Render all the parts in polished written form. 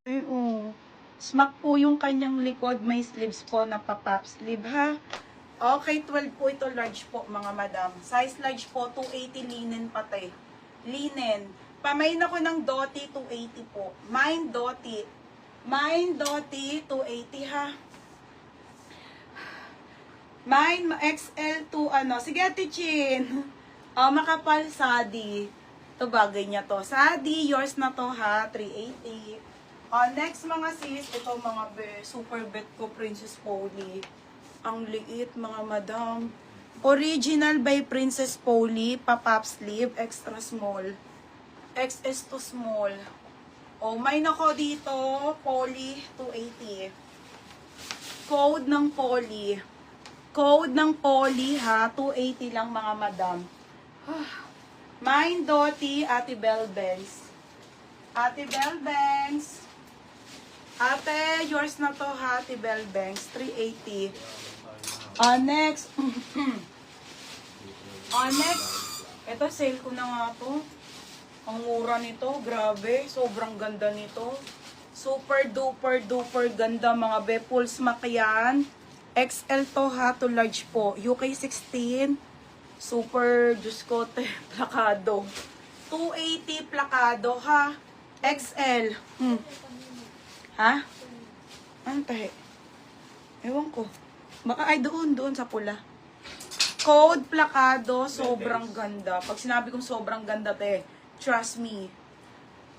Eh, oh. Smack po yung kanyang likod. May sleeves po na pa-pop sleeve, ha? Okay, 12 po ito. Large po, mga madam. Size large po, 280 linen pati. Linen. Pamain ako ng Doti, 280 po. Mine Doti. Mine Doti, 280, ha? Mine, XL to ano. Sige, Ate Chin. Oh, makapal, Sadi. Ito bagay niya to. Sadi, yours na to, ha? 380. Next mga sis, ito mga super bet ko, Princess Polly. Ang liit, mga madam. Original by Princess Polly, pa-pop sleeve, extra small. XS to small. May nako dito, Polly, 280. Code ng Polly. Code ng Polly, ha? 280 lang, mga madam. Mine Doti, Ate Belbanks. Ate Belbanks. Ate, yours na to, ha, Ate Belbanks. 380. Next. Next. Ito, sale ko na nga to. Ang mura nito. Grabe. Sobrang ganda nito. Super duper duper ganda, mga be. Full smack yan. XL to, ha, to large po. UK 16. Super, Diyos ko, plakado. 280 plakado, ha. XL. Ha? Ano tayo? Ewan ko. Baka ay doon sa pula. Code plakado, sobrang ganda. Pag sinabi kong sobrang ganda, te, trust me.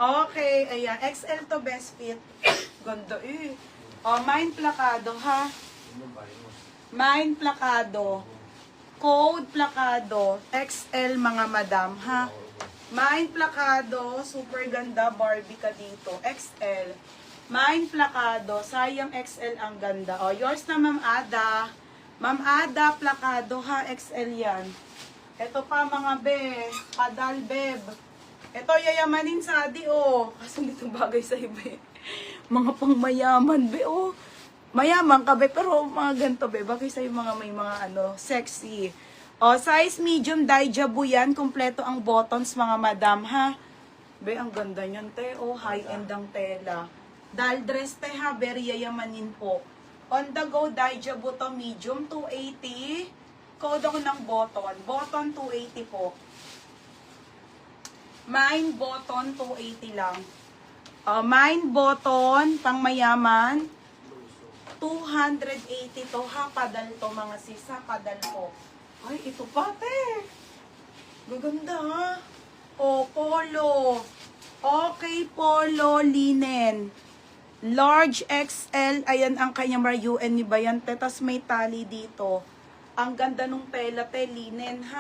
Okay, ayan. XL to best fit. Ganda eh. Mine plakado, ha? Mine plakado. Code plakado. XL, mga madam, ha? Mine plakado. Super ganda. Barbie ka dito. XL. Mine plakado. Sayang XL ang ganda. Yours na, Ma'am Ada. Ma'am Ada, plakado, ha? XL yan. Ito pa, mga be. Padal, beb. Ito, yayamanin sa Adi, Kasi dito bagay sa iba, Mga pang mayaman, be, Mayaman ka, be. Pero mga ganito, be. Bagay sa mga may mga, sexy. Size medium, Daijabu yan. Kompleto ang buttons, mga madam, ha? Be, ang ganda niyan, te. High-end ang tela. Dal dress, te, ha? Very yayamanin po. On the go, Daijabu to, medium, 280. Code ako ng button. Button, 280 po. Mine button, 280 lang. Mine button, pang mayaman, 280 to, ha? Padal to, mga sis, ha? Padal po. Ay, ito pa, te. Gaganda, ha? Polo. Okay, polo, linen. Large XL, ayan ang kanyang UN ni Bayante, tas may tali dito. Ang ganda nung tela, te, linen, ha?